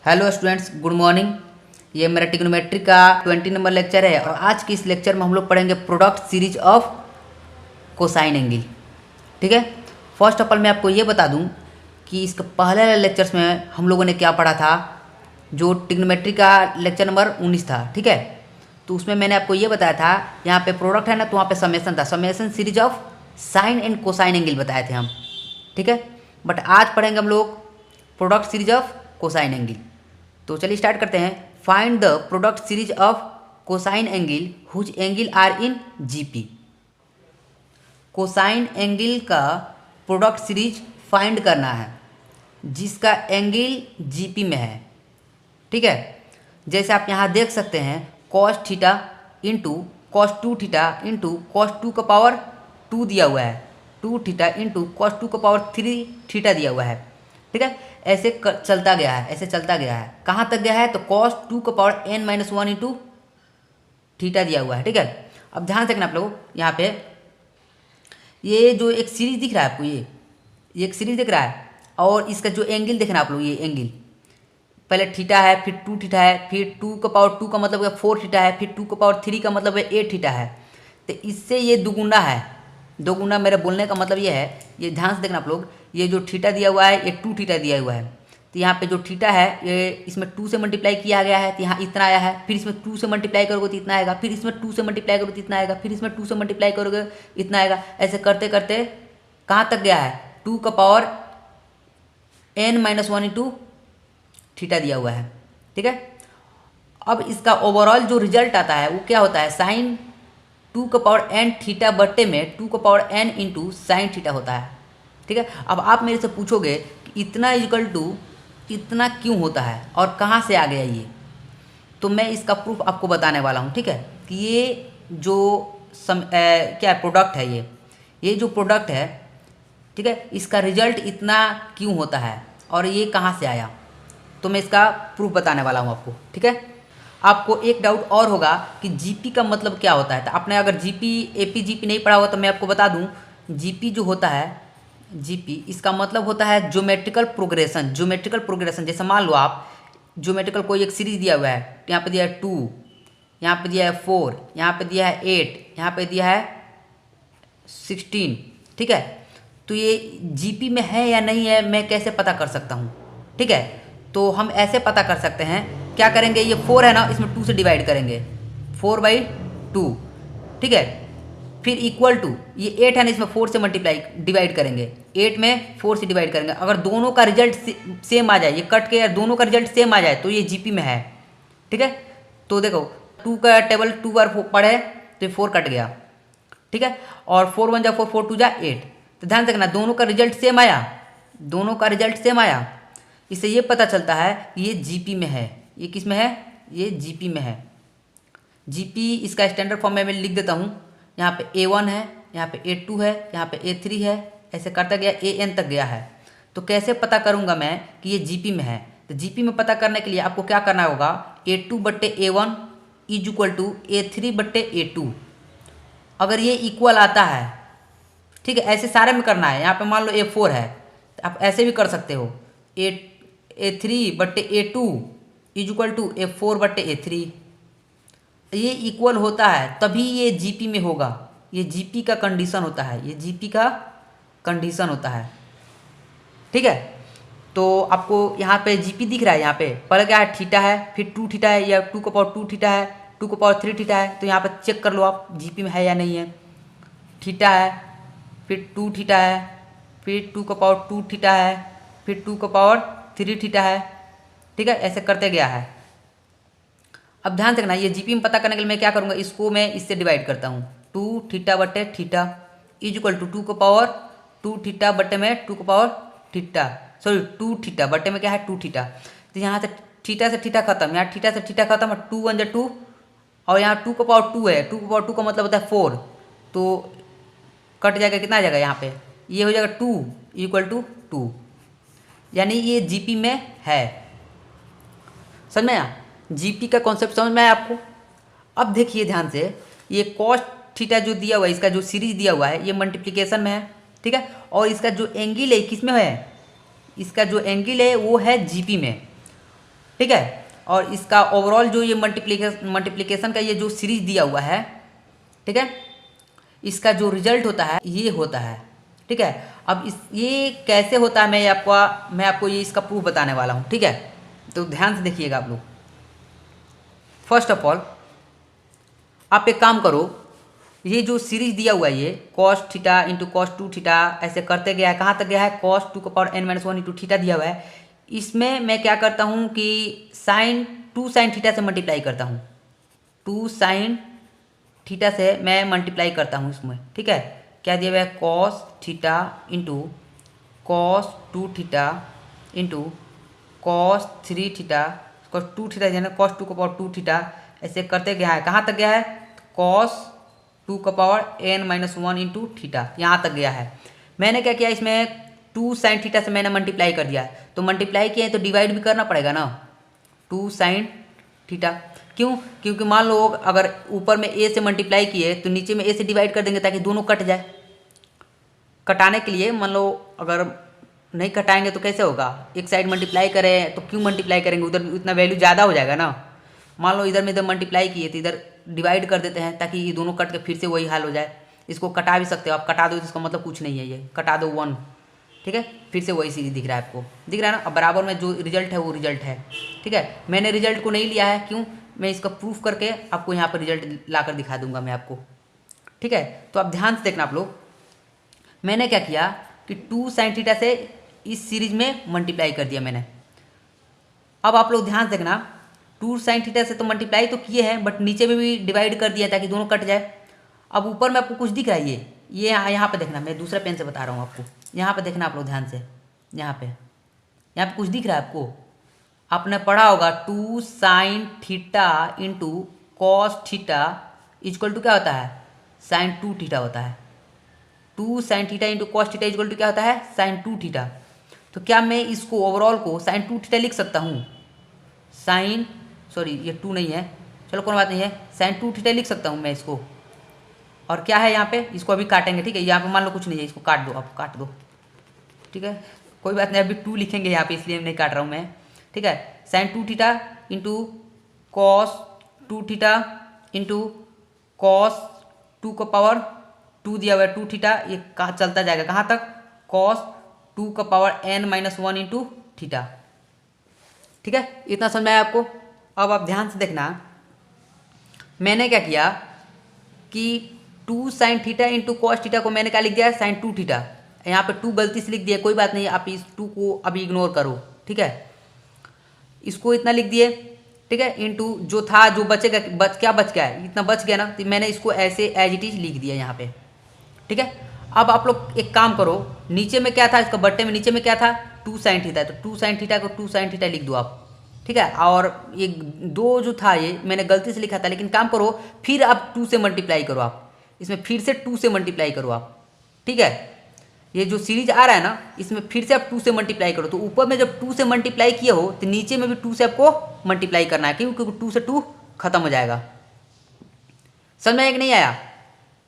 Hello students, good morning. ये मेरा trigonometry का 20 नंबर लेक्चर है और आज के इस लेक्चर में हम लोग पढ़ेंगे product series of cosine angle. ठीक है। फर्स्ट ऑफ ऑल मैं आपको ये बता दूं कि इसके पहले लेक्चर्स में हम लोगों ने क्या पढ़ा था, जो ट्रिग्नोमेट्री का लेक्चर नंबर 19 था। ठीक है। तो उसमें मैंने आपको ये बताया था, यहाँ पे प्रोडक्ट है ना, तो वहाँ पे समेसन था, summation series of sine and cosine angle बताए थे हम। ठीक है। बट आज पढ़ेंगे हम लोग product series of cosine angle. तो चलिए स्टार्ट करते हैं। Find the product series of cosine angle whose angle are in GP. Cosine angle का प्रोडक्ट सीरीज फाइंड करना है जिसका एंगल जीपी में है। ठीक है। जैसे आप यहाँ देख सकते हैं, cos theta into cos 2 theta into cos 2 का पावर 2 दिया हुआ है, 2 थीटा इंटू कॉस 2 का पावर 3 थीटा दिया हुआ है। ठीक है। ऐसे चलता गया है, ऐसे चलता गया है। कहाँ तक गया है तो कॉस 2 का पावर n-1 इंटू थीटा दिया हुआ है। ठीक है। अब ध्यान से रखना आप लोग, यहाँ पे ये जो एक सीरीज दिख रहा है आपको, ये एक सीरीज दिख रहा है और इसका जो एंगल देखना आप लोग, ये एंगल पहले थीटा है, फिर 2 थीटा है, फिर 2 का पावर 2 का मतलब है 4 थीटा है, फिर 2 का पावर 3 का मतलब है 8 थीटा है। तो इससे ये दुगुना है। दोगुना मेरे बोलने का मतलब ये है, ये ध्यान से देखना आप लोग, ये जो थीटा दिया हुआ है ये 2 थीटा दिया हुआ है। तो यहाँ पे जो थीटा है ये इसमें 2 से मल्टीप्लाई किया गया है, तो यहाँ इतना आया है। फिर इसमें 2 से मल्टीप्लाई करोगे तो इतना आएगा, फिर इसमें 2 से मल्टीप्लाई करोगे तो इतना आएगा, फिर इसमें 2 से मल्टीप्लाई करोगे इतना आएगा। ऐसे करते करते कहाँ तक गया है, 2 का पावर n-1 इंटू थीटा दिया हुआ है। ठीक है। अब इसका ओवरऑल जो रिजल्ट आता है वो क्या होता है, साइन 2 का पावर n थीटा बट्टे में 2 का power n into sine theta होता है। ठीक है। अब आप मेरे से पूछोगे कि इतना इक्वल टू इतना क्यों होता है और कहाँ से आ गया ये, तो मैं इसका प्रूफ आपको बताने वाला हूँ। ठीक है। कि ये जो क्या प्रोडक्ट है, ये जो प्रोडक्ट है, ठीक है, इसका रिजल्ट इतना क्यों होता है और ये कहाँ से आया, तो मैं इसका प्रूफ बताने वाला हूँ आपको। ठीक है। आपको एक डाउट और होगा कि जीपी का मतलब क्या होता है। तो आपने अगर जीपी एपी जीपी नहीं पढ़ा हुआ तो मैं आपको बता दूँ, जीपी जो होता है, जीपी इसका मतलब होता है ज्योमेट्रिकल प्रोग्रेशन। ज्योमेट्रिकल प्रोग्रेशन जैसे मान लो आप ज्योमेट्रिकल कोई एक सीरीज दिया हुआ है, यहाँ पे दिया है 2, यहाँ पे दिया है 4, यहाँ पे दिया है 8, यहाँ पे दिया है 16। ठीक है। तो ये जीपी में है या नहीं है मैं कैसे पता कर सकता हूँ। ठीक है। तो हम ऐसे पता कर सकते हैं, क्या करेंगे, ये 4 है ना, इसमें 2 से डिवाइड करेंगे, 4/2। ठीक है। फिर इक्वल टू ये 8 है ना, इसमें 4 से मल्टीप्लाई डिवाइड करेंगे, 8 में 4 से डिवाइड करेंगे। अगर दोनों का रिजल्ट सेम आ जाए, ये कट के दोनों का रिजल्ट सेम आ जाए तो ये जीपी में है। ठीक है। तो देखो 2 का टेबल 2 बार पढ़े तो 4 कट गया। ठीक है। और 4 1 जा 4, 4 2 जा 8। तो ध्यान रखना दोनों का रिजल्ट सेम आया, दोनों का रिजल्ट सेम आया। इससे ये पता चलता है कि ये जीपी में है। ये किस में है, ये जीपी में है। जीपी इसका स्टैंडर्ड फॉर्म में मैं लिख देता हूँ। यहाँ पे A1 है, यहाँ पे A2 है, यहाँ पे A3 है, ऐसे करता गया AN तक गया है। तो कैसे पता करूँगा मैं कि ये जीपी में है, तो जीपी में पता करने के लिए आपको क्या करना होगा, A2/A1 is equal to A3/A2। अगर ये इक्वल आता है, ठीक है, ऐसे सारे में करना है। यहाँ पे मान लो A4 है तो आप ऐसे भी कर सकते हो, A3/A2 is equal to A4/A3। ये इक्वल होता है तभी ये जीपी में होगा। ये जीपी का कंडीशन होता है, ये जीपी का कंडीशन होता है। ठीक है। तो आपको यहाँ पे जीपी दिख रहा है, यहाँ पे पहले क्या है, थीटा है, फिर 2 थीटा है, या 2 का पावर 2 थीटा है, 2 का पावर 3 थीटा है। तो यहाँ पे चेक कर लो आप जीपी में है या नहीं है। थीटा है, फिर 2 थीटा है, फिर 2 का पावर 2 थीटा है, फिर 2 का पावर 3 थीटा है। ठीक है। ऐसे करते गया है। अब ध्यान रखना, ये जीपी में पता करने के लिए मैं क्या करूँगा, इसको मैं इससे डिवाइड करता हूँ, 2 थीटा/थीटा इज इक्वल टू 2 का पावर 2 थीटा बटे में 2 का पावर थीटा, सॉरी 2 थीटा बटे में क्या है 2 थीटा। तो यहाँ से थीटा से थीटा खत्म, यहाँ थीटा से थीटा खत्म, 2 1 जा 2, और यहाँ 2 का पावर 2 है, 2 का पावर 2 का मतलब होता है 4। तो कट जाएगा, कितना आ जाएगा यहाँ पे, ये हो जाएगा 2 इक्वल टू 2, यानी ये जीपी में है। समझ में आया, जीपी का कॉन्सेप्ट समझ में आया आपको। अब देखिए ध्यान से, ये कॉस थीटा जो दिया हुआ है, इसका जो सीरीज दिया हुआ है ये मल्टीप्लिकेशन में है। ठीक है। और इसका जो एंगल है किस में है, इसका जो एंगल है वो है जीपी में। ठीक है। और इसका ओवरऑल जो ये मल्टीप्लिकेशन का ये जो सीरीज दिया हुआ है, ठीक है, इसका जो रिजल्ट होता है ये होता है, ठीक है। अब ये कैसे होता है मैं आपको ये इसका प्रूफ बताने वाला हूँ, ठीक है। तो ध्यान से देखिएगा आप लोग। फर्स्ट ऑफ ऑल आप एक काम करो, ये जो सीरीज दिया हुआ है ये cos theta into cos 2 theta ऐसे करते गया है, कहाँ तक गया है, कॉस 2 का पावर n-1 इंटू थीटा दिया हुआ है। इसमें मैं क्या करता हूँ कि टू साइन थीटा से मल्टीप्लाई करता हूँ, 2 साइन थीटा से मैं मल्टीप्लाई करता हूँ इसमें, ठीक है। क्या दिया हुआ है, cos theta into cos 2 theta into cos 3 theta cos 2 theta यानी कॉस 2 का पावर 2 थीटा ऐसे करते गया है, कहाँ तक गया है, कॉस 2 का पावर n-1 इंटू थीटा यहाँ तक गया है। मैंने क्या किया, इसमें 2 साइन थीटा से मैंने मल्टीप्लाई कर दिया, तो मल्टीप्लाई किया है तो डिवाइड भी करना पड़ेगा ना, 2 साइन थीटा। क्यों, क्योंकि मान लो अगर ऊपर में a से मल्टीप्लाई किए तो नीचे में a से डिवाइड कर देंगे ताकि दोनों कट जाए। कटाने के लिए मान लो अगर नहीं कटाएंगे तो कैसे होगा, एक साइड मल्टीप्लाई करें तो क्यों मल्टीप्लाई करेंगे, उधर इतना वैल्यू ज़्यादा हो जाएगा ना। मान लो इधर में इधर मल्टीप्लाई किए तो इधर डिवाइड कर देते हैं ताकि ये दोनों कट के फिर से वही हाल हो जाए। इसको कटा भी सकते हो आप, कटा दो तो इसका मतलब कुछ नहीं है, ये कटा दो 1, ठीक है, फिर से वही सीरीज दिख रहा है आपको, दिख रहा है ना। अब बराबर में जो रिजल्ट है वो रिजल्ट है, ठीक है। मैंने रिजल्ट को नहीं लिया है, क्यों, मैं इसका प्रूफ करके आपको यहाँ पर रिजल्ट ला कर दिखा दूंगा मैं आपको, ठीक है। तो आप ध्यान से देखना आप लोग, मैंने क्या किया कि 2 साइन थीटा से इस सीरीज में मल्टीप्लाई कर दिया मैंने। अब आप लोग ध्यान से देखना, 2 साइन थीटा से तो मल्टीप्लाई तो किए हैं बट नीचे में भी डिवाइड कर दिया ताकि दोनों कट जाए। अब ऊपर में आपको कुछ दिख रहा है, ये यहाँ पे देखना, मैं दूसरा पेन से बता रहा हूँ आपको, यहाँ पे देखना आप लोग ध्यान से, यहाँ पे कुछ दिख रहा है आपको। आपने पढ़ा होगा 2 sine theta into cos theta equal to क्या होता है, साइन 2 थीटा होता है। 2 sine theta into cos theta equal to क्या होता है, साइन 2 थीटा। तो क्या मैं इसको ओवरऑल को साइन 2 थीटा लिख सकता हूँ, साइन, सॉरी ये 2 नहीं है, चलो कोई बात नहीं है, साइन 2 थीटा लिख सकता हूँ मैं इसको। और क्या है यहाँ पे, इसको अभी काटेंगे, ठीक है। यहाँ पे मान लो कुछ नहीं है, इसको काट दो, आप काट दो, ठीक है, कोई बात नहीं, अभी 2 लिखेंगे यहाँ पे इसलिए नहीं काट रहा हूँ मैं, ठीक है। Sine 2 theta into cos 2 theta into cos 2 का पावर 2 दिया हुआ है 2 थीटा, ये कहाँ चलता जाएगा, कहाँ तक, कॉस 2 का पावर n-1 इंटू थीटा, ठीक है। इतना समझ में आया आपको। अब आप ध्यान से देखना, मैंने क्या किया कि 2 sine theta into cos theta को मैंने क्या लिख दिया, साइन 2 थीटा। यहाँ पे 2 गलती से लिख दिया, कोई बात नहीं, आप इस 2 को अभी इग्नोर करो, ठीक है। इसको इतना लिख दिए, ठीक है, इंटू जो था जो बचेगा, क्या बच गया है, इतना बच गया ना, तो मैंने इसको ऐसे एज इट इज लिख दिया यहाँ पे, ठीक है। अब आप लोग एक काम करो, नीचे में क्या था, इसका बट्टे में नीचे में क्या था, 2 साइन थीटा, तो 2 साइन थीटा को 2 साइन थीटा लिख दो आप, ठीक है। और ये 2 जो था ये मैंने गलती से लिखा था, लेकिन काम करो फिर आप 2 से मल्टीप्लाई करो, आप इसमें फिर से 2 से मल्टीप्लाई करो आप, ठीक है। ये जो सीरीज आ रहा है ना, इसमें फिर से आप 2 से मल्टीप्लाई करो, तो ऊपर में जब 2 से मल्टीप्लाई किया हो तो नीचे में भी 2 से आपको मल्टीप्लाई करना है, क्यों, क्योंकि 2 से 2 खत्म हो जाएगा। समझ में आया कि नहीं आया,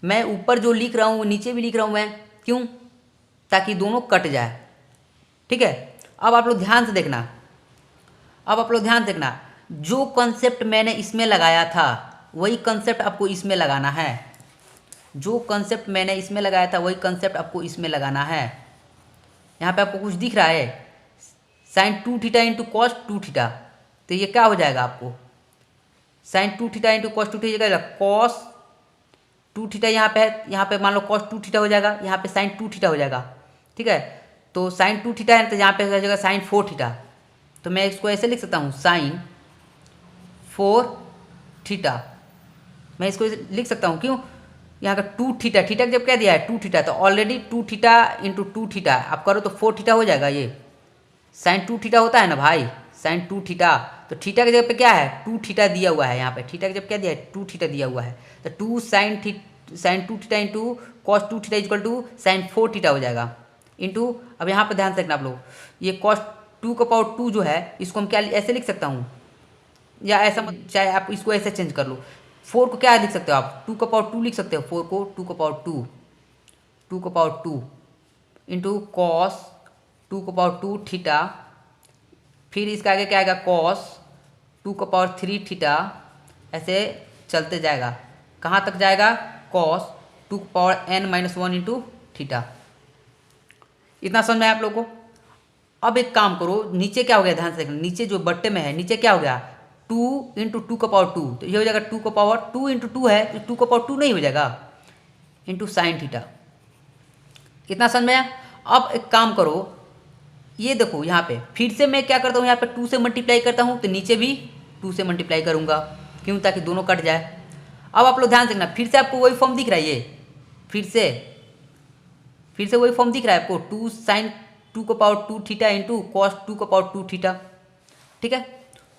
मैं ऊपर जो लिख रहा हूँ नीचे भी लिख रहा हूँ मैं, क्यों, ताकि दोनों कट जाए, ठीक है। अब आप लोग ध्यान से देखना, जो कंसेप्ट मैंने इसमें लगाया था वही कंसेप्ट आपको इसमें लगाना है, जो कंसेप्ट मैंने इसमें लगाया था वही कंसेप्ट आपको इसमें लगाना है। यहाँ पे आपको कुछ दिख रहा है, sine 2 theta into cos 2 theta, तो ये क्या हो जाएगा आपको, sine 2 theta into cos 2 theta, cos 2 theta यहाँ पे मान लो कॉस 2 थीटा हो जाएगा, यहाँ पे साइन 2 थीटा हो जाएगा, ठीक है। तो साइन 2 थीटा है तो यहाँ पे हो जाएगा साइन 4 थीटा, तो मैं इसको ऐसे लिख सकता हूँ, साइन 4 थीटा, मैं इसको लिख सकता हूँ, क्यों, यहाँ का 2 थीटा, थीटा जब क्या दिया है 2 थीटा, तो ऑलरेडी 2 थीटा इंटू 2 थीटा आप करो तो 4 थीटा हो जाएगा, ये साइन 2 थीटा होता है ना भाई, साइन 2 थीटा, तो थीटा के जगह पे क्या है 2 थीटा दिया हुआ है, यहाँ पे थीटा के जब क्या दिया है 2 थीटा दिया हुआ है, तो 2 sine 2 theta into cos 2 theta equal to sine 4 theta हो जाएगा, इंटू, अब यहाँ पे ध्यान से रखना आप लोग, ये कॉस 2 का पावर 2 जो है इसको हम क्या ऐसे लिख सकता हूँ, या ऐसा चाहे आप इसको ऐसे चेंज कर लो, 4 को क्या लिख सकते हो आप, 2 का पावर 2 लिख सकते हो, 4 को 2 का पावर 2 इंटू कॉस 2 का पावर 2 थीटा, फिर इसका आगे क्या आएगा, कॉस टू का पावर 3 थीटा ऐसे चलते जाएगा, कहाँ तक जाएगा, कॉस 2 का पावर n-1 इंटू थीटा। इतना समझ में आया आप लोगों को। अब एक काम करो, नीचे क्या हो गया ध्यान से देखना, नीचे जो बट्टे में है नीचे क्या हो गया, 2 इंटू 2 का पावर 2, तो ये हो जाएगा 2 का पावर 2 इंटू 2 है तो 2 का पावर 2 नहीं हो जाएगा, इंटू साइन थीटा। कितना समझ में आया। अब एक काम करो, ये देखो यहाँ पे फिर से मैं क्या करता हूँ, यहाँ पे 2 से मल्टीप्लाई करता हूँ तो नीचे भी 2 से मल्टीप्लाई करूँगा, क्यों, ताकि दोनों कट जाए। अब आप लोग ध्यान से देखना, फिर से आपको वही फॉर्म दिख रहा है, ये फिर से वही फॉर्म दिख रहा है आपको, 2 साइन 2 का पावर 2 थीटा इंटू कॉस 2 का पावर 2 थीटा। ठीक है,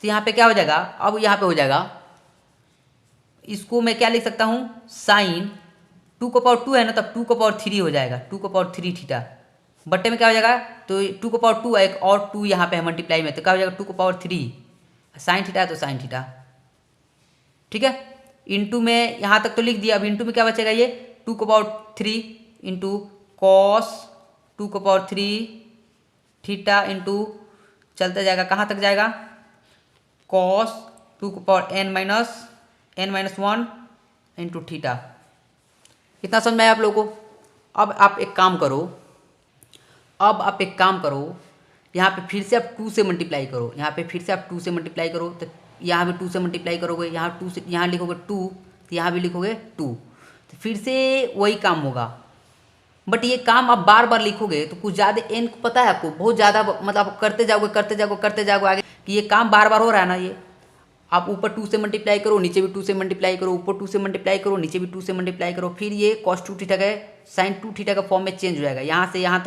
तो यहाँ पे क्या हो जाएगा, अब यहाँ पे हो जाएगा, इसको मैं क्या लिख सकता हूँ, साइन 2 का पावर 2 है ना, तब 2 का पावर 3 हो जाएगा, 2 का पावर 3 थीटा। बट्टे में क्या हो जाएगा, तो 2 का पावर 2 है, एक और 2 यहाँ पे है मल्टीप्लाई में, तो क्या हो जाएगा 2 का पावर 3, साइन थीटा है तो साइन थीटा। ठीक है, इंटू में यहाँ तक तो लिख दिया, अब इंटू में क्या बचेगा, ये 2 का पावर 3 इंटू कॉस 2 का पावर 3 थीटा इंटू चलते जाएगा, कहाँ तक जाएगा, कॉस 2 का पावर n-1 इंटू थीटा। इतना समझ में आया आप लोगों को। अब आप एक काम करो, यहाँ पे फिर से आप 2 से मल्टीप्लाई करो, यहाँ पे फिर से आप 2 से मल्टीप्लाई करो, तो यहाँ भी 2 से मल्टीप्लाई करोगे, यहाँ 2 से यहाँ लिखोगे 2 तो यहाँ भी लिखोगे 2, तो फिर से वही काम होगा। बट ये काम आप बार बार लिखोगे तो कुछ ज़्यादा एन को पता है आपको, बहुत ज़्यादा, मतलब आप करते जाओगे आगे कि ये काम बार बार हो रहा है ना। ये आप ऊपर 2 से मल्टीप्लाई करो, नीचे भी 2 से मल्टीप्लाई करो, ऊपर 2 से मल्टीप्लाई करो, नीचे भी 2 से मल्टीप्लाई करो, फिर ये कॉस 2 थीटा का साइन 2 थीटा का फॉर्म में चेंज हो जाएगा, यहाँ से यहाँ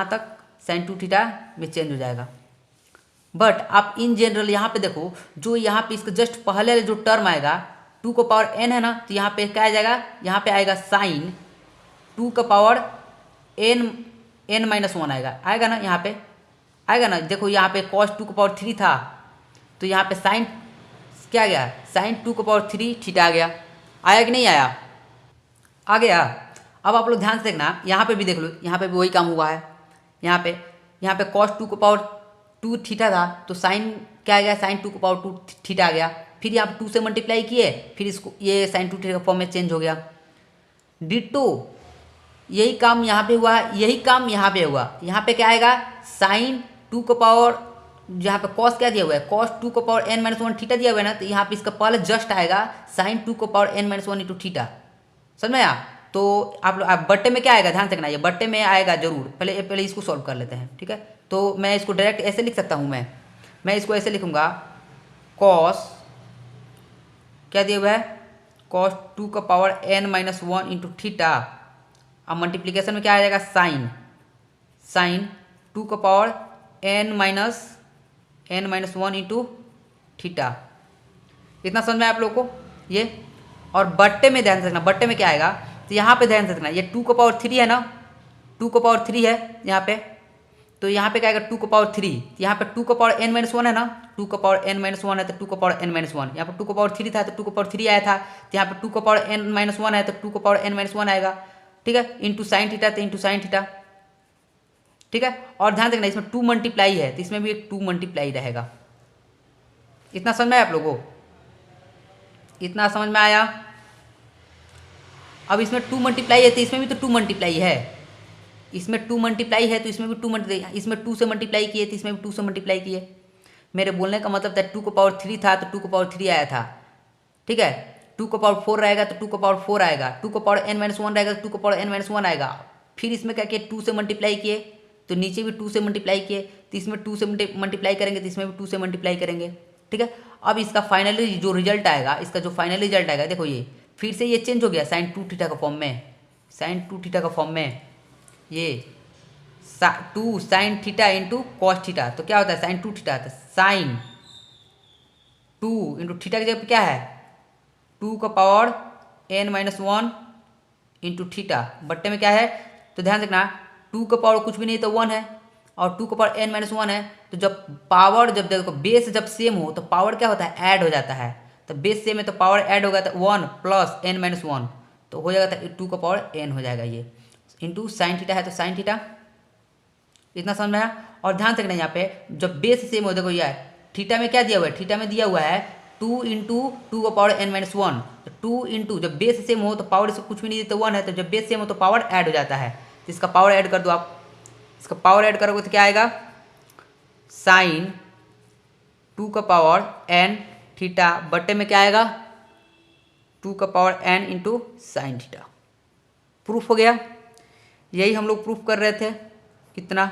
तक साइन 2 थीटा में चेंज हो जाएगा। बट आप इन जनरल यहाँ पे देखो, जो यहाँ पे इसका जस्ट पहले जो टर्म आएगा 2 का पावर n है ना, तो यहाँ पे क्या आ जाएगा, यहाँ पे आएगा साइन 2 का पावर n-1 आएगा ना, यहाँ पे आएगा ना। देखो यहाँ पे कॉस 2 का पावर 3 था, तो यहाँ पे साइन क्या गया, साइन 2 का पावर 3 थीटा आ गया, आया कि नहीं आया, आ गया। अब आप लोग ध्यान से देखना, यहाँ पे भी देख लो, यहाँ पे भी वही काम हुआ है। यहाँ पे कॉस 2 का पावर 2 थीटा था, तो साइन क्या आ गया, साइन 2 का पावर 2 थीटा आ गया, फिर यहाँ पे 2 से मल्टीप्लाई किए, फिर इसको ये साइन 2 थीटा का फॉर्म में चेंज हो गया। डिटो यही काम यहाँ पे हुआ, यही काम यहाँ पे हुआ। यहाँ पे क्या आएगा, साइन 2 का पावर, जहाँ पे कॉस क्या दिया हुआ है, कॉस 2 का पावर n-1 थीटा दिया हुआ है ना, तो यहाँ पे इसका पहले जस्ट आएगा साइन 2 का पावर n-1 इंटू थीटा। समझ में आया। तो आप लोग बट्टे में क्या आएगा, ध्यान से देखना, ये बट्टे में आएगा जरूर। पहले इसको सॉल्व कर लेते हैं, ठीक है। तो मैं इसको डायरेक्ट ऐसे लिख सकता हूँ, मैं इसको ऐसे लिखूँगा, कॉस क्या दिया हुआ है, कॉस 2 का पावर n-1 इंटू थीटा। अब मल्टीप्लीकेशन में क्या आ जाएगा, साइन 2 का पावर n-1 इंटू थीटा। इतना समझ में आप लोगों को ये। और बट्टे में ध्यान से रखना, बट्टे में क्या आएगा, तो यहाँ पे ध्यान से रखना, ये 2 का पावर 3 है ना, 2 का पावर 3 है यहाँ पे, तो यहाँ पे क्या आएगा 2 का पावर 3, यहाँ पे 2 का पावर n-1 है ना, 2 का पावर n-1 है तो 2 का पावर n-1, यहाँ पे 2 का पावर 3 था तो 2 का पावर 3 आया था, तो यहाँ पे 2 का पावर n-1 है तो 2 का पावर n-1 आएगा, ठीक है, इंटू साइन थीटा तो इंटू साइन थीटा, ठीक है। और ध्यान रखना, इसमें 2 मल्टीप्लाई है तो इसमें भी एक 2 मल्टीप्लाई रहेगा। इतना समझ में आया आप लोगों को, इतना समझ में आया। अब इसमें 2 मल्टीप्लाई है तो इसमें भी तो 2 मल्टीप्लाई है, इसमें 2 मल्टीप्लाई है तो इसमें भी 2 मल्टीप्लाई, इसमें 2 से मल्टीप्लाई किए तो इसमें भी 2 से मल्टीप्लाई किए। मेरे बोलने का मतलब था 2 का पावर 3 था तो 2 का पावर 3 आया था, ठीक है। 2 का पावर 4 रहेगा तो 2 का पावर 4 आएगा, 2 का पावर n-1 रहेगा तो 2 का पावर n-1 आएगा। फिर इसमें क्या किए, 2 से मल्टीप्लाई किए तो नीचे भी 2 से मल्टीप्लाई किए, तो इसमें 2 से मल्टीप्लाई करेंगे तो इसमें भी 2 से मल्टीप्लाई करेंगे, ठीक है। अब इसका फाइनली जो रिजल्ट आएगा, इसका जो फाइनल रिजल्ट आएगा, देखो ये फिर से ये चेंज हो गया साइन 2 थीटा का फॉर्म में, साइन 2 थीटा का फॉर्म में, ये 2 sine theta into cos theta, तो क्या होता है साइन 2 थीटा, तो साइन 2 इंटू थीटा की जगह पे क्या है 2 का पावर n-1 इंटू थीटा, बट्टे में क्या है, तो ध्यान रखना 2 का पावर कुछ भी नहीं तो 1 है, और 2 का पावर n-1 है, तो जब पावर, जब देखो बेस जब सेम हो तो पावर क्या होता है, ऐड हो जाता है, तो बेस सेम है तो पावर ऐड होगा तो 1 प्लस n-1 तो हो जाएगा, तो 2 का पावर n हो जाएगा ये, इंटू साइन थीटा है तो साइन थीटा। इतना समझ में आया। और ध्यान से रखना यहाँ पे जब बेस सेम हो, देखो ये थीटा में क्या दिया हुआ है, थीटा में दिया हुआ है 2 इंटू 2n-1। तो 2 इंटू, जब बेस सेम हो तो पावर इसको कुछ भी नहीं देते 1 है, तो जब बेस सेम हो तो पावर ऐड हो जाता है। तो इसका पावर ऐड कर दो आप, इसका पावर ऐड करोगे तो क्या आएगा, साइन 2n थीटा बटे में क्या आएगा 2n into sine theta. Proof हो गया। यही हम लोग प्रूफ कर रहे थे। कितना,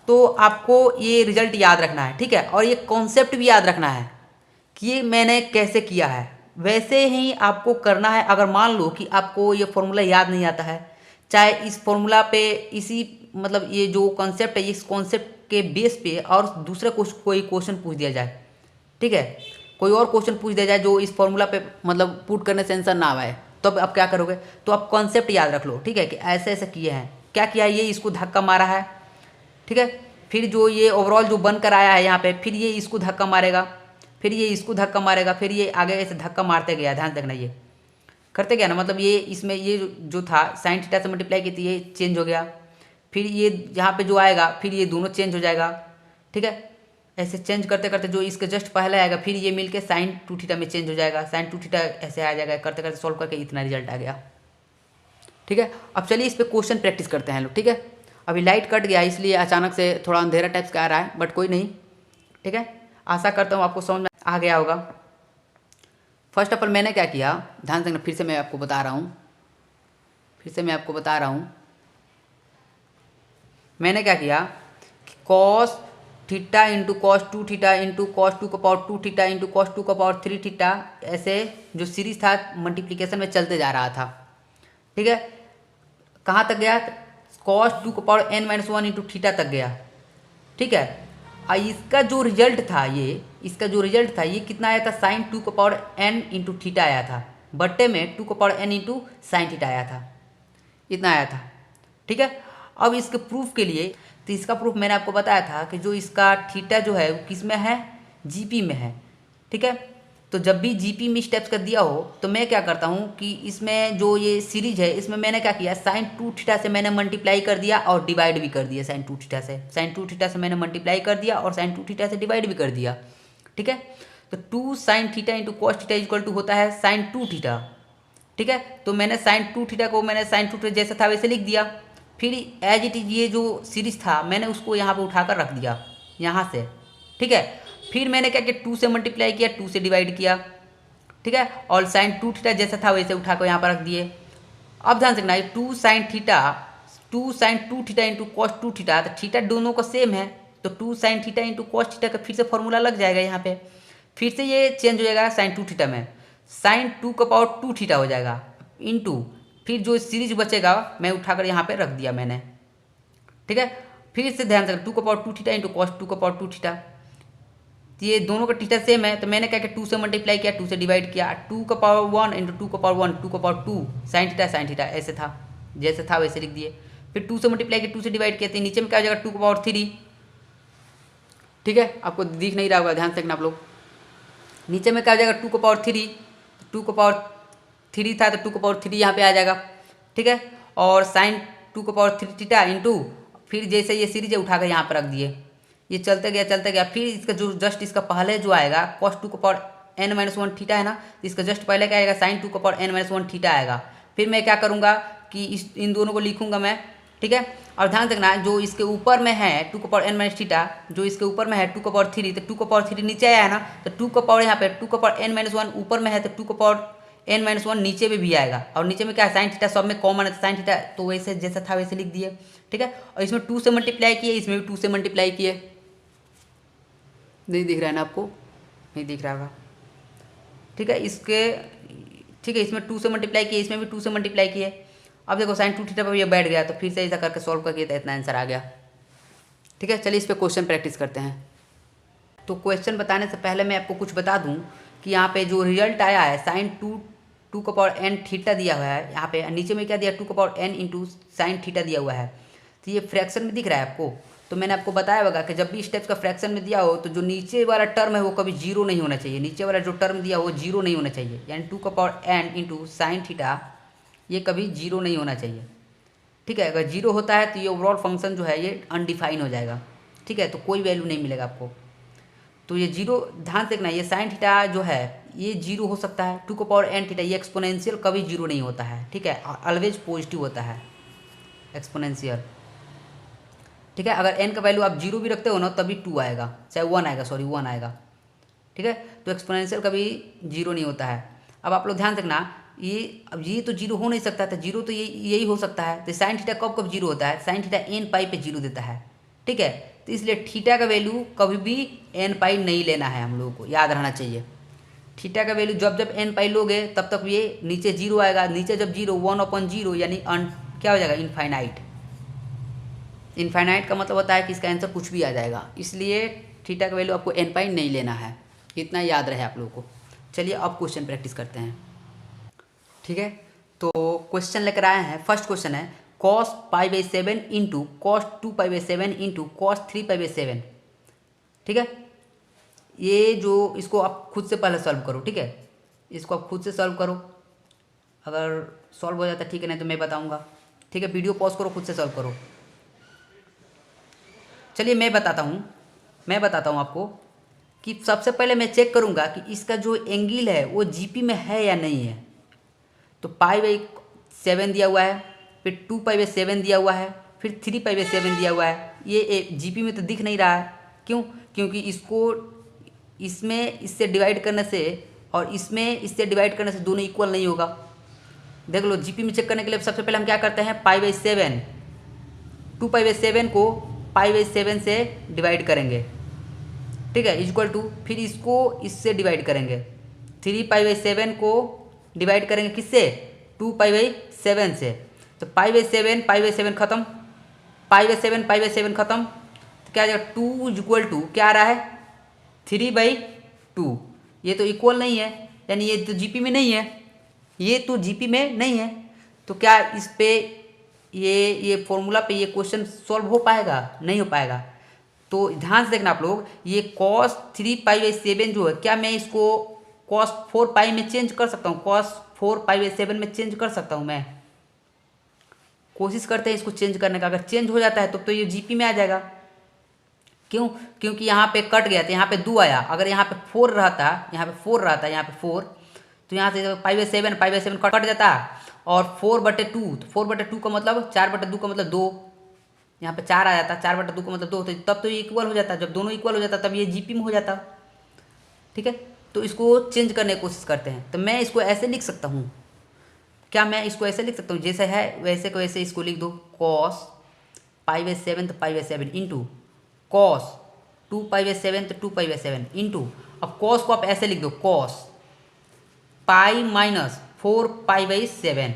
तो आपको ये रिजल्ट याद रखना है, ठीक है। और ये कॉन्सेप्ट भी याद रखना है कि ये मैंने कैसे किया है, वैसे ही आपको करना है। अगर मान लो कि आपको ये फॉर्मूला याद नहीं आता है, चाहे इस फॉर्मूला पे इसी मतलब ये जो कॉन्सेप्ट है इस कॉन्सेप्ट के बेस पे और दूसरा कोई क्वेश्चन पूछ दिया जाए, ठीक है, कोई और क्वेश्चन पूछ दिया जाए जो इस फॉर्मूला पे मतलब पुट करने से आंसर ना आए, तो अब आप क्या करोगे, तो आप कॉन्सेप्ट याद रख लो, ठीक है, कि ऐसे ऐसे किए हैं, क्या किया है, ये इसको धक्का मारा है, ठीक है, फिर जो ये ओवरऑल जो बनकर आया है यहाँ पे, फिर ये इसको धक्का मारेगा, फिर ये इसको धक्का मारेगा, फिर ये आगे ऐसे धक्का मारते गया, ध्यान रखना, ये करते गया ना, मतलब ये इसमें ये जो था साइन थीटा से मल्टीप्लाई की थी ये चेंज हो गया, फिर ये यहाँ पे जो आएगा फिर ये दोनों चेंज हो जाएगा, ठीक है, ऐसे चेंज करते करते जो इसके जस्ट पहले आएगा फिर ये मिलके साइन 2 थीटा में चेंज हो जाएगा, साइन 2 थीटा ऐसे आ जाएगा, करते करते सॉल्व करके इतना रिजल्ट आ गया, ठीक है। अब चलिए इस पर क्वेश्चन प्रैक्टिस करते हैं लोग, ठीक है। अभी लाइट कट गया इसलिए अचानक से थोड़ा अंधेरा टाइप्स का आ रहा है, बट कोई नहीं, ठीक है। आशा करता हूँ आपको समझ में आ गया होगा। फर्स्ट ऑफ ऑल मैंने क्या किया, ध्यान से फिर से मैं आपको बता रहा हूँ, मैंने क्या किया कि cos theta into cos 2 theta into cos 2 का पावर 2 थीटा इंटू कॉस 2 का पावर 3 थीटा, ऐसे जो सीरीज था मल्टीप्लिकेशन में चलते जा रहा था, ठीक है। कहाँ तक गया, कॉस 2 का पावर n-1 इंटू थीटा तक गया, ठीक है। इसका जो रिजल्ट था ये कितना आया था, साइन 2 का पावर n इंटू थीटा आया था, बट्टे में 2 का power n into sine theta आया था, इतना आया था, ठीक है। अब इसके प्रूफ के लिए, तो इसका प्रूफ मैंने आपको बताया था कि जो इसका थीटा जो है वो किस में है, जीपी में है, ठीक है। तो जब भी जीपी में स्टेप्स का दिया हो तो मैं क्या करता हूँ कि इसमें जो ये सीरीज है इसमें मैंने क्या किया, साइन 2 थीटा से मैंने मल्टीप्लाई कर दिया और डिवाइड भी कर दिया, साइन 2 थीटा से मैंने मल्टीप्लाई कर दिया और साइन 2 थीटा से डिवाइड भी कर दिया, ठीक है। तो 2 sine theta into cos theta equal to होता है साइन 2 थीटा, ठीक है। तो मैंने साइन 2 थीटा को मैंने साइन 2 थीटा जैसा था वैसे लिख दिया, फिर एज इट इज ये जो सीरीज था मैंने उसको यहाँ पे उठाकर रख दिया यहाँ से, ठीक है। फिर मैंने क्या किया, 2 से मल्टीप्लाई किया, 2 से डिवाइड किया, ठीक है, और साइन 2 थीटा जैसा था वैसे उठाकर यहाँ पर रख दिए। अब ध्यान से रखना, 2 sine 2 theta into cos 2 theta, तो थीटा दोनों का सेम है, तो 2 sine theta into cos theta का फिर से फॉर्मूला लग जाएगा यहाँ पे, फिर से ये चेंज हो जाएगा साइन 2 थीटा में, साइन 2 का पावर 2 थीटा हो जाएगा इंटू, फिर जो सीरीज बचेगा मैं उठाकर यहाँ पे रख दिया मैंने, ठीक है। फिर से ध्यान से 2 का पावर 2 थीटा इंटू कॉस 2 का पावर 2 थीटा, ये दोनों का थीटा सेम है, तो मैंने क्या किया 2 से मल्टीप्लाई किया, 2 से डिवाइड किया, 2 का पावर 1 इंटू 2 का पावर 1, 2 का पावर 2 साइन थीटा ऐसे था, जैसे था वैसे लिख दिए। फिर 2 से मल्टीप्लाई किया, 2 से डिवाइड किया, तो नीचे में क्या हो जाएगा 2 का पावर 3, ठीक है। आपको दिख नहीं रहा होगा, ध्यान से रखना आप लोग, नीचे में क्या हो जाएगा 2 का पावर 3, 2 का पावर 3 था तो 2 का पावर 3 यहाँ पे आ जाएगा, ठीक है। और साइन 2 का पावर 3 थीटा इंटू, फिर जैसे ये सीरीज उठाकर यहाँ पर रख दिए, ये चलते गया, फिर इसका जो जस्ट इसका पहले जो आएगा कॉस 2 का पावर n-1 थीटा है ना, तो इसका जस्ट पहले क्या आएगा, साइन 2 का पावर n-1 थीटा आएगा। फिर मैं क्या करूँगा कि इन दोनों को लिखूँगा मैं, ठीक है। और ध्यान रखना जो इसके ऊपर में है 2 का पावर n- थीटा, जो इसके ऊपर में है 2 का पावर 3, तो 2 का पावर 3 नीचे आया है ना, तो 2 का पावर यहाँ पे 2 का पावर n-1 ऊपर में है, तो 2 का पावर n-1 नीचे में भी आएगा, और नीचे में क्या है साइन थीटा, सब में कॉमन है, साइन थीटा तो वैसे जैसा था वैसे लिख दिए, ठीक है। और इसमें 2 से मल्टीप्लाई किए, इसमें भी 2 से मल्टीप्लाई किए, नहीं दिख रहा है ना आपको, नहीं दिख रहा होगा, ठीक है। ठीक है, इसमें 2 से मल्टीप्लाई किए, इसमें भी 2 से मल्टीप्लाई किए। अब देखो साइन 2 थीटा पर ये बैठ गया, तो फिर से ऐसा करके सॉल्व करके इतना आंसर आ गया, ठीक है। चलिए इस पर क्वेश्चन प्रैक्टिस करते हैं। तो क्वेश्चन बताने से पहले मैं आपको कुछ बता दूं कि यहाँ पे जो रिजल्ट आया है साइन 2 का पावर n थीटा दिया हुआ है, यहाँ पे नीचे में क्या दिया 2 का power n into sine theta दिया हुआ है, तो ये फ्रैक्शन में दिख रहा है आपको। तो मैंने आपको बताया होगा कि जब भी स्टेप्स का फ्रैक्शन में दिया हो तो जो नीचे वाला टर्म है वो कभी जीरो नहीं होना चाहिए, नीचे वाला जो टर्म दिया हो वो जीरो नहीं होना चाहिए, यानी 2 का power n into sine theta ये कभी जीरो नहीं होना चाहिए, ठीक है। अगर जीरो होता है तो ये ओवरऑल फंक्शन जो है ये अनडिफाइन हो जाएगा, ठीक है, तो कोई वैल्यू नहीं मिलेगा आपको। तो ये जीरो, ध्यान से देखना, ये साइन थीटा जो है ये जीरो हो सकता है, 2 का पावर n थीटा, ये एक्सपोनेंशियल कभी जीरो नहीं होता है, ठीक है, ऑलवेज पॉजिटिव होता है एक्सपोनेंशियल, ठीक है। अगर n का वैल्यू आप जीरो भी रखते हो ना तभी 2 आएगा, चाहे 1 आएगा, सॉरी 1 आएगा, ठीक है। तो एक्सपोनेंशियल कभी जीरो नहीं होता है। अब आप लोग ध्यान रखना, अब ये तो जीरो हो नहीं सकता था, जीरो तो यही हो सकता है। तो साइन थीटा कब कब जीरो होता है, साइन थीटा n पाई पे जीरो देता है, ठीक है। तो इसलिए थीटा का वैल्यू कभी भी n पाई नहीं लेना है, हम लोगों को याद रहना चाहिए। थीटा का वैल्यू जब जब n पाई लोगे तब तक ये नीचे जीरो आएगा, नीचे जब जीरो 1/0 यानी क्या हो जाएगा, इनफाइनाइट। इनफाइनाइट का मतलब होता है कि इसका आंसर कुछ भी आ जाएगा, इसलिए थीटा का वैल्यू आपको n पाई नहीं लेना है, इतना याद रहे आप लोगों को। चलिए अब क्वेश्चन प्रैक्टिस करते हैं, ठीक है। तो क्वेश्चन लेकर आए हैं, फर्स्ट क्वेश्चन है cos π/7 into cos 2π/7 into cos 3π/7, ठीक है। ये जो इसको आप खुद से पहले सॉल्व करो, ठीक है, इसको आप खुद से सॉल्व करो, अगर सॉल्व हो जाता है ठीक है, नहीं तो मैं बताऊंगा, ठीक है। वीडियो पॉज करो, खुद से सॉल्व करो। चलिए मैं बताता हूँ आपको कि सबसे पहले मैं चेक करूँगा कि इसका जो एंगल है वो जीपी में है या नहीं है। तो π/7 दिया हुआ है, फिर 2π/7 दिया हुआ है, फिर 3π/7 दिया हुआ है, ये जीपी में तो दिख नहीं रहा है, क्यों? क्योंकि इसको इसमें इससे डिवाइड करने से और इसमें इससे डिवाइड करने से दोनों इक्वल नहीं होगा। देख लो, जीपी में चेक करने के लिए सबसे पहले हम क्या करते हैं, π/7 2π/7 को π/7 से डिवाइड करेंगे, ठीक है, इक्वल टू, फिर इसको इससे डिवाइड करेंगे, 3π/7 को डिवाइड करेंगे किससे, 2π/7 से। तो π/7 खत्म, π/7 खत्म, तो क्या आ जाएगा, 2 इक्वल टू क्या आ रहा है, 3/2। ये तो इक्वल नहीं है, यानी ये तो जीपी में नहीं है, ये तो जीपी में नहीं है। तो क्या इस पे ये फॉर्मूला पे ये क्वेश्चन सॉल्व हो पाएगा, नहीं हो पाएगा। तो ध्यान से देखना आप लोग, ये cos 3π/7 जो है, क्या मैं इसको cos 4π में चेंज कर सकता हूँ, cos 4π/7 में चेंज कर सकता हूँ मैं। कोशिश करते हैं इसको चेंज करने का, अगर चेंज हो जाता है तो ये जीपी में आ जाएगा। क्यों? क्योंकि यहाँ पे कट गया था, यहाँ पे 2 आया, अगर यहाँ पे 4 रहता, यहाँ पे 4 रहता, यहाँ पे 4, तो यहाँ से π/7 कट जाता, और 4/2, तो 4/2 का मतलब 4/2 का मतलब 2, यहाँ पे 4 आ जाता, 4/2 का मतलब 2, तो तब तो ये इक्वल हो जाता, जब दोनों इक्वल हो जाता तब ये जीपी में हो जाता, ठीक है। तो इसको चेंज करने की कोशिश करते हैं। तो मैं इसको ऐसे लिख सकता हूँ, क्या मैं इसको ऐसे लिख सकता हूँ, जैसे है वैसे को वैसे इसको लिख दो, cos π/7 तो π/7 इंटू cos 2π/7 तो 2π/7 इंटू, अब cos को आप ऐसे लिख दो, cos π - 4π/7,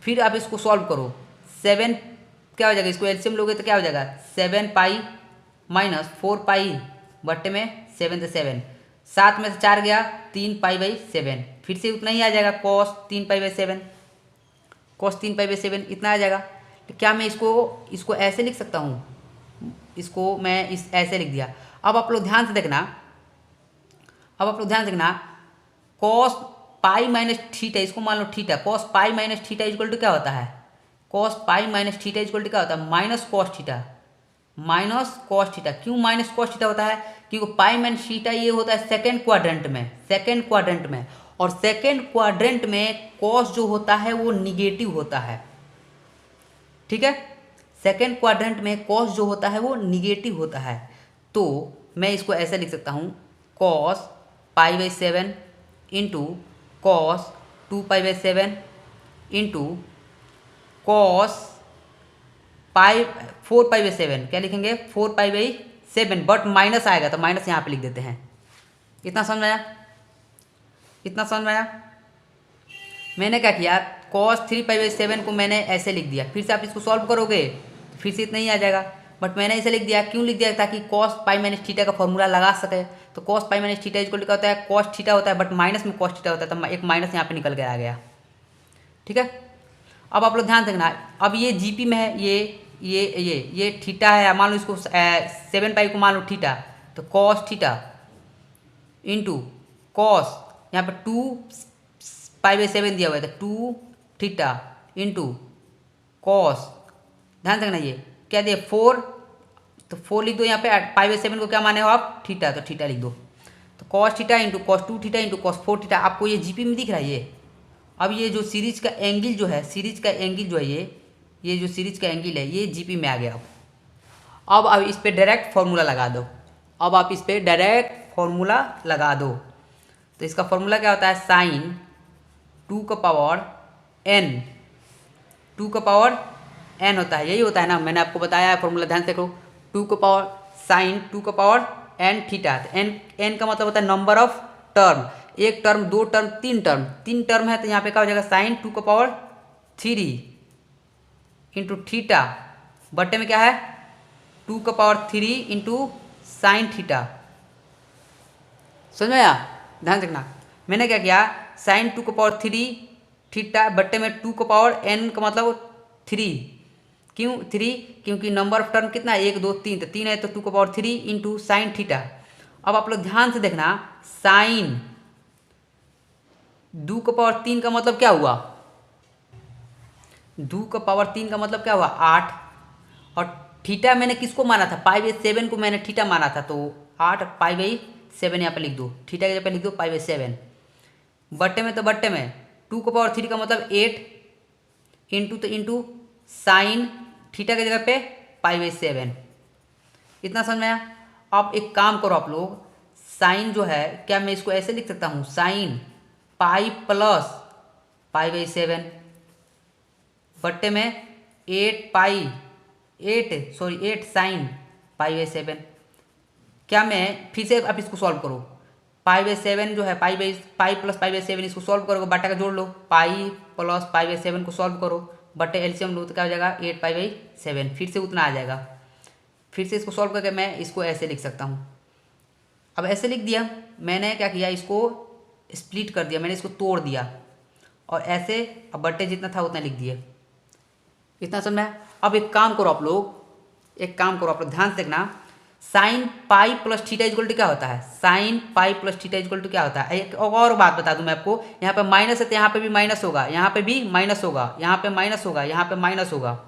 फिर आप इसको सॉल्व करो, 7 क्या हो जाएगा, इसको एलसीएम लोगे तो क्या हो जाएगा, 7π - 4π बट्टे में 7 से 7, 7 में से 4 गया, 3π/7, फिर से उतना ही आ जाएगा, cos 3π/7, cos 3π/7 इतना आ जाएगा। तो क्या मैं इसको ऐसे लिख सकता हूँ, इसको मैं ऐसे लिख दिया। अब आप लोग ध्यान से देखना, cos π - थीटा, इसको मान लो theta, cos π - theta equal to क्या होता है, cos π - थीटा इक्वल टू क्या होता है, माइनस cos थीटा। क्यों माइनस cos थीटा होता है, क्योंकि π - थीटा ये होता है सेकेंड क्वाड्रेंट में, और सेकेंड क्वाड्रेंट में cos जो होता है वो निगेटिव होता है, ठीक है। सेकेंड क्वाड्रेंट में cos जो होता है वो निगेटिव होता है। तो मैं इसको ऐसे लिख सकता हूँ, cos π/7 into cos 2π/7 into cos 4π/7, क्या लिखेंगे, 4π/7, बट माइनस आएगा तो माइनस यहाँ पे लिख देते हैं। इतना समझ में आया? मैंने क्या किया, cos 3π/7 को मैंने ऐसे लिख दिया, फिर से आप इसको सॉल्व करोगे तो फिर से इतना ही आ जाएगा, बट मैंने ऐसे लिख दिया, क्यों लिख दिया, ताकि cos π - थीटा का फॉर्मूला लगा सके। तो cos π - थीटा इक्वल टू क्या होता है, cos थीटा होता है, बट माइनस में cos थीटा होता है, तो एक माइनस यहाँ पे निकल के आ गया, ठीक है। अब आप लोग ध्यान रखना, अब ये जीपी में है, ये थीटा है, मान लो इसको 7π को मान लो थीटा, तो cos थीटा इंटू cos, यहाँ पे 2π/7 दिया हुआ है, तो 2 थीटा इंटू cos, ध्यान रखना ये क्या दिया, 4 तो 4 लिख दो यहाँ पे, π/7 को क्या माने हो आप, थीटा, तो थीटा लिख दो। तो cos theta into cos 2 theta into cos 4 theta, आपको ये जीपी में दिख रहा है ये। अब ये जो सीरीज का एंगल जो है, सीरीज का एंगल जो है ये जो सीरीज का एंगल है ये जीपी में आ गया। अब इस पे डायरेक्ट फार्मूला लगा दो। अब आप इस पे डायरेक्ट फार्मूला लगा दो। तो इसका फार्मूला क्या होता है, साइन 2 का पावर n, 2 का पावर n होता है, यही होता है ना, मैंने आपको बताया है फार्मूला, ध्यान से देखो। 2 का पावर साइन 2 का पावर n थीटा। तो n का मतलब होता है नंबर ऑफ टर्म, एक टर्म, दो टर्म, तीन टर्म है, तो यहाँ पे क्या हो जाएगा, साइन 2 का पावर 3 इंटू थीटा बट्टे में क्या है 2 का पावर 3 इंटू साइन थीटा। समझ में आया, ध्यान से रखना। मैंने क्या किया, साइन 2 का पावर 3 थीटा बट्टे में 2 का पावर n का मतलब 3। क्यों 3? क्योंकि नंबर ऑफ टर्म कितना है, 1 2 3, तो 3 है तो 2 का पावर 3 इंटू साइन थीटा। अब आप लोग ध्यान से देखना, साइन 2 का पावर 3 का मतलब क्या हुआ, 2 का पावर 3 का मतलब क्या हुआ 8, और थीटा मैंने किसको माना था, π/7 को मैंने थीटा माना था, तो 8 π/7 यहाँ पे लिख दो, थीटा की जगह पे लिख दो π/7, बट्टे में तो बट्टे में 2 का पावर 3 का मतलब 8 इंटू, तो इंटू साइन थीटा की जगह पे π/7। इतना समझ में आया। अब एक काम करो आप लोग, साइन जो है क्या मैं इसको ऐसे लिख सकता हूँ, साइन पाई प्लस π/7 बट्टे में 8 साइन π/7। क्या मैं फिर से आप इसको सॉल्व करो, π/7 जो है पाई प्लस π/7 इसको सॉल्व करोगे, बट्टा का जोड़ लो, पाई प्लस π/7 को सॉल्व करो, बट्टे एलसीएम लो तो क्या हो जाएगा 8π/7, फिर से उतना आ जाएगा। फिर से इसको सॉल्व करके मैं इसको ऐसे लिख सकता हूँ। अब ऐसे लिख दिया, मैंने क्या किया, इसको स्प्लिट कर दिया, मैंने इसको तोड़ दिया और ऐसे, अब बट्टे जितना था उतना लिख दिए। इतना समझ में। अब एक काम करो आप लोग, ध्यान से देखना, sine pi plus theta equal to क्या होता है, sine pi plus theta equal to क्या होता है। एक और बात बता दूं मैं आपको, यहाँ पे माइनस है तो यहाँ पे भी माइनस होगा, यहाँ पे भी माइनस होगा, यहाँ पे माइनस होगा, यहाँ पे माइनस होगा,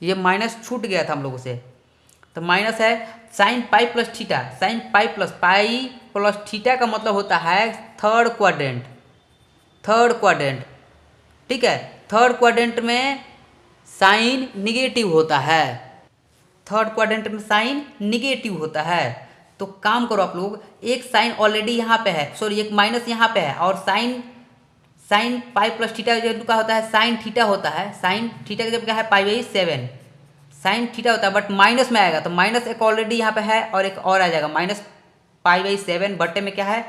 ये माइनस छूट गया था हम लोगों से, तो माइनस है। Sine pi plus theta, sign pi plus theta का मतलब होता है थर्ड क्वाड्रेंट, ठीक है। थर्ड क्वाड्रेंट में साइन निगेटिव होता है, थर्ड क्वाड्रेंट में साइन निगेटिव होता है। तो काम करो आप लोग, एक साइन ऑलरेडी यहाँ पे है, सॉरी एक माइनस यहाँ पे है, और साइन पाई प्लस थीटा का होता है साइन थीटा होता है, साइन थीटा का जब क्या है π/7 साइन थीटा होता है, बट माइनस में आएगा, तो माइनस एक ऑलरेडी यहाँ पे है और एक और आ जाएगा, माइनस π/7 बट्टे में क्या है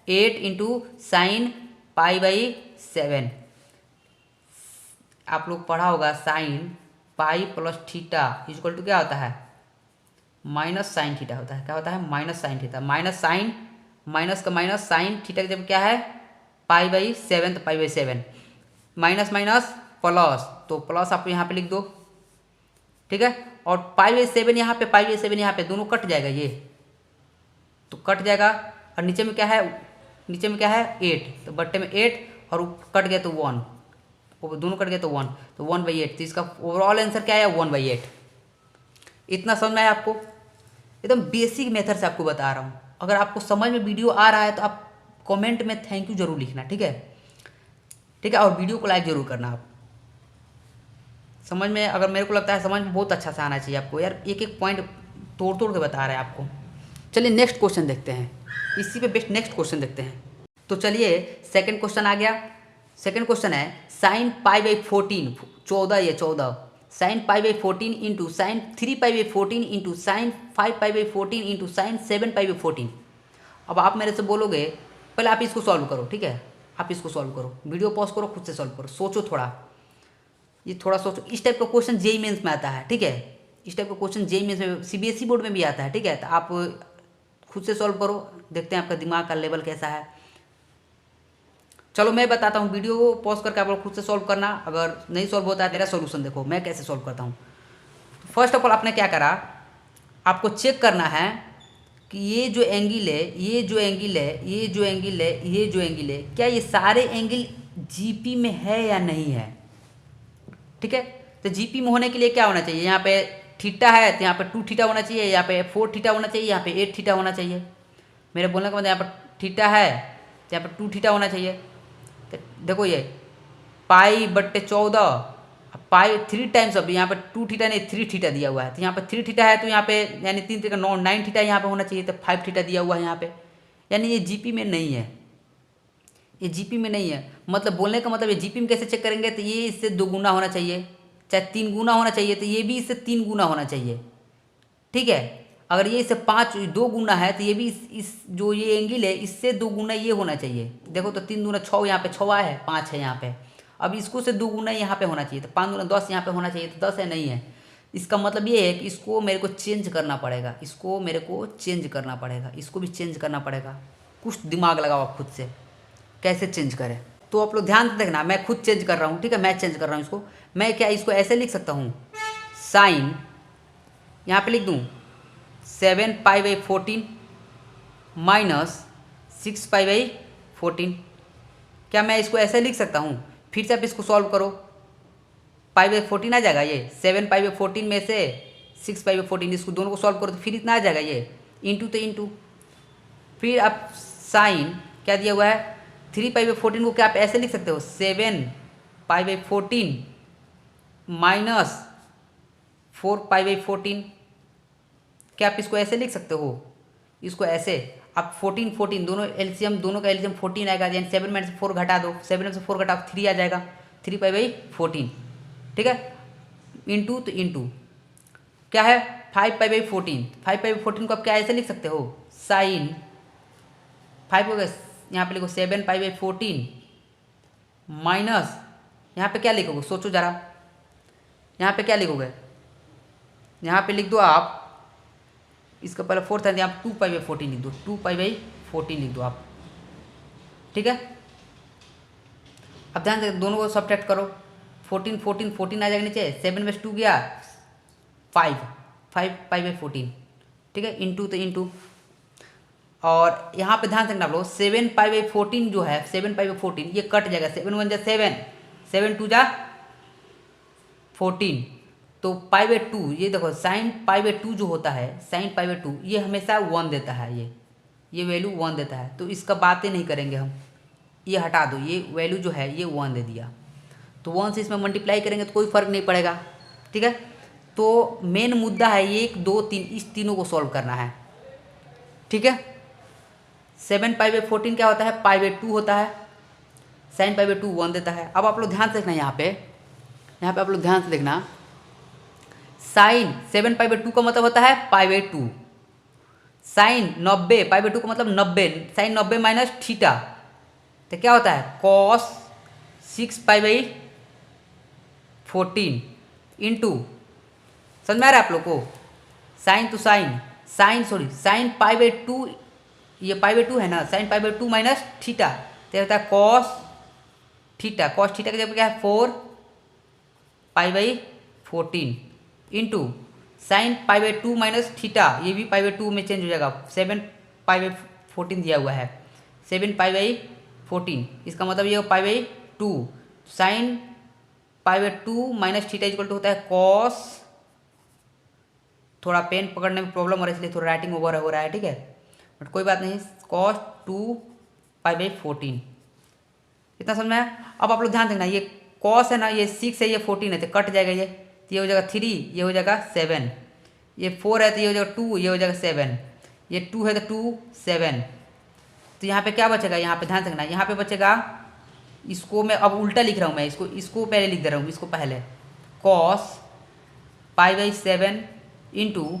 8 इंटू साइन π/7। आप लोग पढ़ा होगा sine pi plus theta equal to क्या होता है, माइनस साइन थीटा होता है। क्या होता है, माइनस साइन थीटा, माइनस का माइनस साइन थीटा जब क्या है π/7, तो π/7 माइनस माइनस प्लस, तो प्लस आप यहाँ पे लिख दो, ठीक है। और π/7 यहाँ पे दोनों कट जाएगा, ये तो कट जाएगा, और नीचे में क्या है 8, तो बट्टे में 8 और कट गया तो 1, वो दोनों कट गया तो 1, तो 1/8। तो इसका ओवरऑल आंसर क्या है 1/8। इतना समझ में आया आपको, एकदम बेसिक मेथड से आपको बता रहा हूँ। अगर आपको समझ में वीडियो आ रहा है तो आप कमेंट में थैंक यू जरूर लिखना, ठीक है, और वीडियो को लाइक जरूर करना। आप समझ में, अगर मेरे को लगता है समझ में बहुत अच्छा से आना चाहिए आपको यार, एक एक पॉइंट तोड़ के बता रहे हैं आपको। चलिए नेक्स्ट क्वेश्चन देखते हैं, इसी पे बेस्ट नेक्स्ट क्वेश्चन देखते हैं। तो चलिए सेकंड क्वेश्चन आ गया। सेकंड क्वेश्चन है sine π/14, 14 sine π/14 into sine 3π/14 into sine 5π/14 into sine 7π/14। अब आप मेरे से बोलोगे पहले आप इसको सॉल्व करो, ठीक है, आप इसको सॉल्व करो, वीडियो पॉज करो, खुद से सॉल्व करो, सोचो थोड़ा, ये थोड़ा सोचो। इस टाइप का क्वेश्चन जेईई मेंस में आता है, ठीक है, इस टाइप का क्वेश्चन जेईई मेंस में, सीबीएसई बोर्ड में भी आता है, ठीक है। तो आप खुद से सॉल्व करो, देखते हैं आपका दिमाग का लेवल कैसा है। चलो मैं बताता हूँ, वीडियो पॉज करके आप लोग खुद से सॉल्व करना। अगर नहीं सॉल्व होता है मेरा सॉल्यूशन देखो मैं कैसे सॉल्व करता हूँ। फर्स्ट ऑफ ऑल आपने क्या करा, आपको चेक करना है कि ये जो एंगल है, क्या ये सारे एंगल जीपी में है या नहीं है, ठीक है। तो जीपी में होने के लिए क्या होना चाहिए, यहाँ पे थीटा है तो यहाँ पे 2 थीटा होना चाहिए, यहाँ पे 4 थीटा होना चाहिए, यहाँ पे 8 थीटा होना चाहिए। मेरे बोलने का मतलब यहाँ पर थीटा है तो यहाँ पर 2 थीटा होना चाहिए। तो देखो ये π/14 पाई 3 टाइम्स ऑफ, यहाँ पर 2 थीटा नहीं 3 थीटा दिया हुआ है, तो यहाँ पर 3 थीटा है तो यहाँ पे यानी 3 3 का 9 थीटा यहाँ पे होना चाहिए, तो 5 थीटा दिया हुआ है यहाँ पे, यानी ये जीपी में नहीं है, ये जीपी में नहीं है। मतलब बोलने का मतलब ये जीपी में कैसे चेक करेंगे, तो ये इससे 2 गुना होना चाहिए, चाहे 3 गुना होना चाहिए, तो ये भी इससे 3 गुना होना चाहिए, ठीक है। अगर ये इससे 2 गुना है तो ये भी इस जो ये एंगल है इससे 2 गुना ये होना चाहिए। देखो तो 3 दूना 6, यहाँ पे 6 है, 5 है यहाँ पे, अब इसको से 2 गुना यहाँ पे होना चाहिए, तो 5 दूना 10 यहाँ पे होना चाहिए, तो 10 है, नहीं है। इसका मतलब ये है कि इसको मेरे को चेंज करना पड़ेगा, इसको मेरे को चेंज करना पड़ेगा, इसको भी चेंज करना पड़ेगा। कुछ दिमाग लगाओ आप खुद से कैसे चेंज करें। तो आप लोग ध्यान से देखना, मैं खुद चेंज कर रहा हूँ, ठीक है, मैं चेंज कर रहा हूँ इसको। मैं क्या इसको ऐसे लिख सकता हूँ, साइन यहाँ पे लिख दूँ 7π/14 माइनस 6π/14। क्या मैं इसको ऐसे लिख सकता हूँ? फिर से आप इसको सॉल्व करो, π/14 आ जाएगा, ये 7π/14 में से 6π/14, इसको दोनों को सॉल्व करो तो फिर इतना आ जाएगा, ये इंटू तो इंटू, फिर आप साइन क्या दिया हुआ है 3π/14 को क्या आप ऐसे लिख सकते हो 7π/14 माइनस 4π/14, क्या आप इसको ऐसे लिख सकते हो? इसको ऐसे आप 14 दोनों एलसीएम, दोनों का एलसीएम 14 आएगा, यानी 7 में से 4 घटा दो, 7 में से 4 घटाओ 3 आ जाएगा, 3π/14, ठीक है, इंटू तो इंटू क्या है 5π/14, 5π/14 को आप क्या ऐसे लिख सकते हो, साइन 5 हो गया, यहाँ पे लिखो 7π/14 माइनस यहाँ पे क्या लिखोगे, सोचो ज़रा, यहाँ पे क्या लिखोगे, यहाँ पे लिख दो आप, इसका पहले 4 था, यहाँ 2π/14 लिख दो, 2π/14 लिख दो आप, ठीक है। अब ध्यान से दोनों को सब्ट्रैक्ट करो, 14 आ जाएगा नीचे, 7 में से 2 गया 5π/14, ठीक है, इंटू तो इंटू, और यहाँ पे ध्यान से रखना आप लोग 7π/14 जो है 7π/14 ये कट जाएगा, 7 1 जा 7, 7 2 जा 14, तो π/2 ये देखो साइन π/2 जो होता है, साइन π/2 ये हमेशा 1 देता है, ये वैल्यू 1 देता है, तो इसका बातें नहीं करेंगे हम, ये हटा दो, ये वैल्यू जो है ये 1 दे दिया, तो 1 से इसमें मल्टीप्लाई करेंगे तो कोई फर्क नहीं पड़ेगा, ठीक है। तो मेन मुद्दा है 1 2 3, इस तीनों को सॉल्व करना है, ठीक है। 7π/14 क्या होता है, π/2 होता है, साइन π/2 1 देता है। अब आप लोग ध्यान से देखना, यहाँ पे आप लोग ध्यान से देखना, साइन 7π/2 का मतलब होता है π/2, साइन 90 π/2 का मतलब 90, साइन 90 माइनस थीटा, तो क्या होता है कॉस 6π/14 इंटू, समझ में आ रहा है आप लोग को, साइन तो साइन साइन π/2, ये π/2 है ना, साइन π/2 माइनस थीटा, तो होता है कॉस थीटा की जगह क्या है 4π/14 इंटू साइन π/2 माइनस थीटा, ये भी π/2 में चेंज हो जाएगा, 7π/14 दिया हुआ है, 7π/14, इसका मतलब ये π/2, sine π/2 minus theta equal to होता है कॉस, थोड़ा पेन पकड़ने में प्रॉब्लम हो रहा है इसलिए थोड़ा राइटिंग ओवर हो रहा है, ठीक है, बट कोई बात नहीं, कॉस 2π/14, इतना समझ में आया। अब आप लोग ध्यान देना, ये कॉस है ना, ये 6 है, ये 14 है, तो कट जाएगा, ये हो जाएगा 3, ये हो जाएगा 7, ये 4 है तो ये हो जाएगा 2, ये हो जाएगा 7, ये 2 है तो 2 7, तो यहाँ पे क्या बचेगा, यहाँ पे ध्यान रखना, यहाँ पे बचेगा, इसको मैं अब उल्टा लिख रहा हूँ, मैं इसको पहले लिख दे रहा हूँ, इसको पहले कॉस π/7 इंटू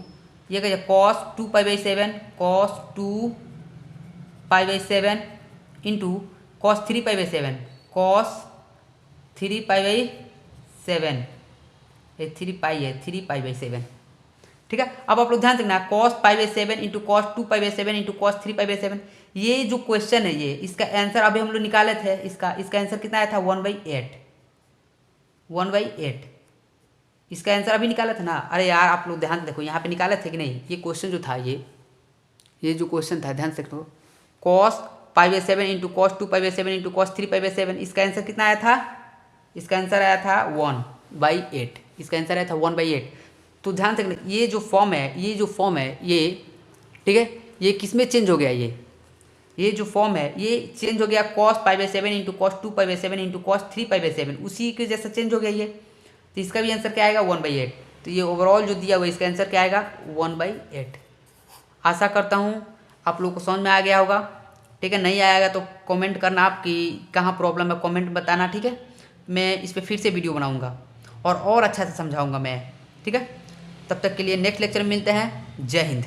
ये क्या cos 2π/7, cos 2π/7 into cos 3π/7, cos 3π/7, ये 3π है, 3π/7, ठीक है। अब आप लोग ध्यान रखना, cos π/7 into cos 2π/7 into cos 3π/7, ये जो क्वेश्चन है ये इसका आंसर अभी हम लोग निकाले थे, इसका आंसर कितना आया था 1/8, इसका आंसर अभी निकाला था ना। अरे यार आप लोग ध्यान देखो, यहाँ पे निकाले थे कि नहीं, ये क्वेश्चन जो था ये जो क्वेश्चन था ध्यान से देखो, cos π/7 into cos 2π/7 into cos 3π/7, इसका आंसर कितना आया था, इसका आंसर आया था 1/8, इसका आंसर आया था 1/8। तो ध्यान से ये जो फॉर्म है ये, ठीक है, ये किस में चेंज हो गया, ये जो फॉर्म है ये चेंज हो गया cos π/7 into cos 2π/7 into cos 3π/7, उसी के जैसा चेंज हो गया ये। तो इसका भी आंसर क्या आएगा 1/8। तो ये ओवरऑल जो दिया हुआ है इसका आंसर क्या आएगा 1/8। आशा करता हूँ आप लोगों को समझ में आ गया होगा, ठीक है। नहीं आएगा तो कमेंट करना आप कि कहाँ प्रॉब्लम है, कमेंट बताना, ठीक है। मैं इस पर फिर से वीडियो बनाऊँगा और अच्छा से समझाऊँगा मैं, ठीक है। तब तक के लिए नेक्स्ट लेक्चर में मिलते हैं। जय हिंद।